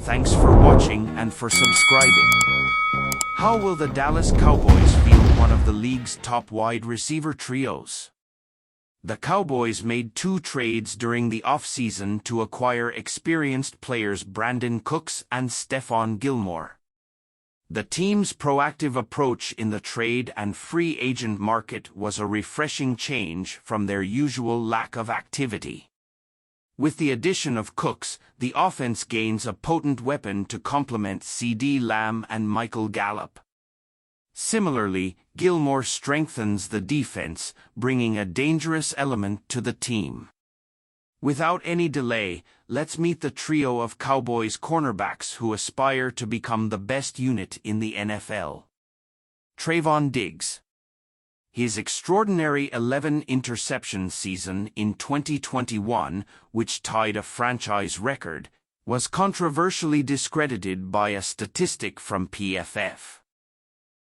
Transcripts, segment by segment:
Thanks for watching and for subscribing. How will the Dallas Cowboys field one of the league's top wide receiver trios? The Cowboys made 2 trades during the offseason to acquire experienced players Brandin and Stephon Gilmore. The team's proactive approach in the trade and free agent market was a refreshing change from their usual lack of activity. With the addition of Cooks, the offense gains a potent weapon to complement CeeDee and Michael Gallup. Similarly, Gilmore strengthens the defense, bringing a dangerous element to the team. Without any delay, let's meet the trio of Cowboys cornerbacks who aspire to become the best unit in the NFL. Trevon Diggs. His extraordinary 11-interception season in 2021, which tied a franchise record, was controversially discredited by a statistic from PFF.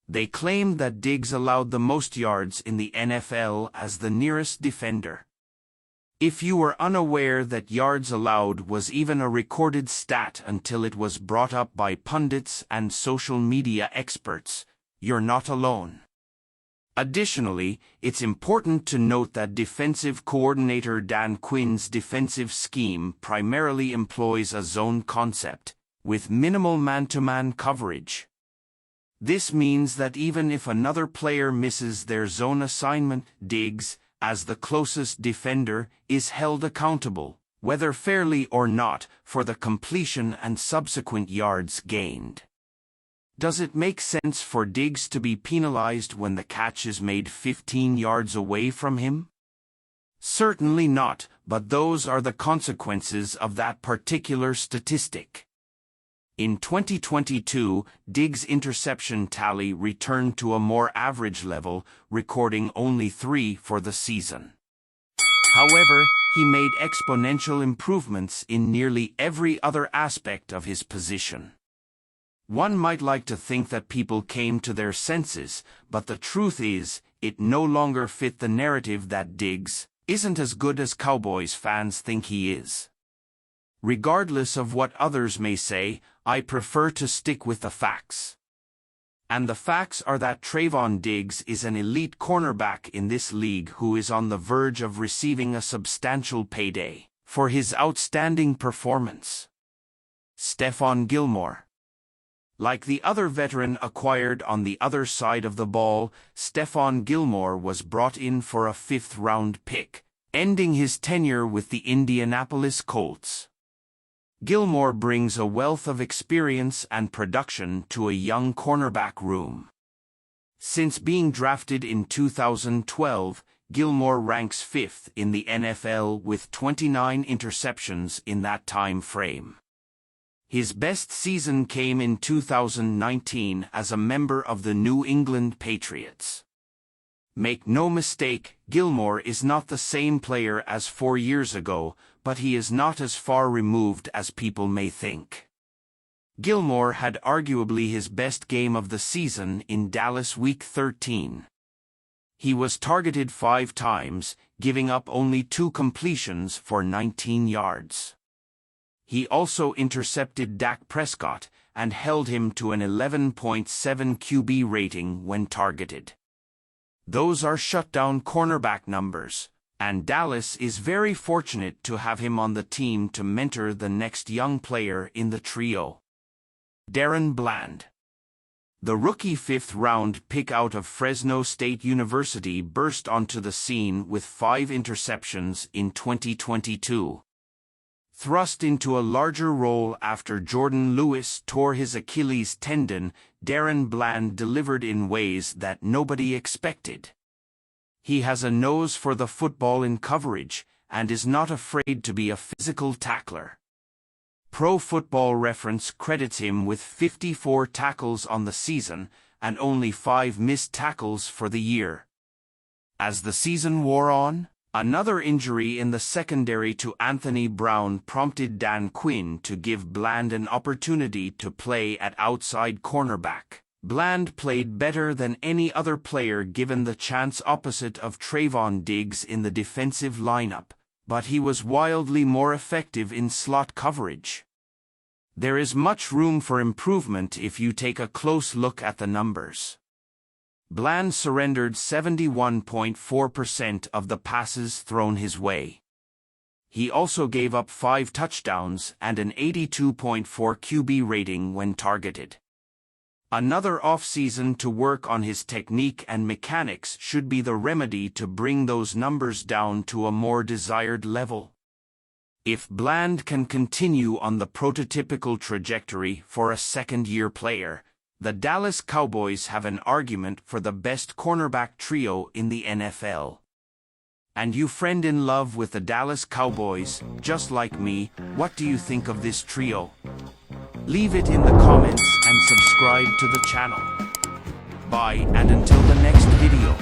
They claimed that Diggs allowed the most yards in the NFL as the nearest defender. If you were unaware that yards allowed was even a recorded stat until it was brought up by pundits and social media experts, you're not alone. Additionally, it's important to note that defensive coordinator Dan Quinn's defensive scheme primarily employs a zone concept, with minimal man-to-man coverage. This means that even if another player misses their zone assignment, Diggs, as the closest defender, is held accountable, whether fairly or not, for the completion and subsequent yards gained. Does it make sense for Diggs to be penalized when the catch is made 15 yards away from him? Certainly not, but those are the consequences of that particular statistic. In 2022, Diggs' interception tally returned to a more average level, recording only 3 for the season. However, he made exponential improvements in nearly every other aspect of his position. One might like to think that people came to their senses, but the truth is, it no longer fit the narrative that Diggs isn't as good as Cowboys fans think he is. Regardless of what others may say, I prefer to stick with the facts. And the facts are that Trevon Diggs is an elite cornerback in this league who is on the verge of receiving a substantial payday for his outstanding performance. Stephon Gilmore. Like the other veteran acquired on the other side of the ball, Stephon Gilmore was brought in for a 5th-round pick, ending his tenure with the Indianapolis Colts. Gilmore brings a wealth of experience and production to a young cornerback room. Since being drafted in 2012, Gilmore ranks 5th in the NFL with 29 interceptions in that time frame. His best season came in 2019 as a member of the New England Patriots. Make no mistake, Gilmore is not the same player as 4 years ago, but he is not as far removed as people may think. Gilmore had arguably his best game of the season in Dallas Week 13. He was targeted 5 times, giving up only 2 completions for 19 yards. He also intercepted Dak Prescott and held him to an 11.7 QB rating when targeted. Those are shutdown cornerback numbers, and Dallas is very fortunate to have him on the team to mentor the next young player in the trio. Darren Bland. The rookie 5th-round pick out of Fresno State University burst onto the scene with 5 interceptions in 2022. Thrust into a larger role after Jordan Lewis tore his Achilles tendon, Darren Bland delivered in ways that nobody expected. He has a nose for the football in coverage, and is not afraid to be a physical tackler. Pro Football Reference credits him with 54 tackles on the season, and only 5 missed tackles for the year. As the season wore on, another injury in the secondary to Anthony Brown prompted Dan Quinn to give Bland an opportunity to play at outside cornerback. Bland played better than any other player given the chance opposite of Trevon Diggs in the defensive lineup, but he was wildly more effective in slot coverage. There is much room for improvement if you take a close look at the numbers. Bland surrendered 71.4% of the passes thrown his way. He also gave up 5 touchdowns and an 82.4 QB rating when targeted. Another offseason to work on his technique and mechanics should be the remedy to bring those numbers down to a more desired level. If Bland can continue on the prototypical trajectory for a second-year player, the Dallas Cowboys have an argument for the best cornerback trio in the NFL. And you friend in love with the Dallas Cowboys, just like me, what do you think of this trio? Leave it in the comments and subscribe to the channel. Bye, and until the next video.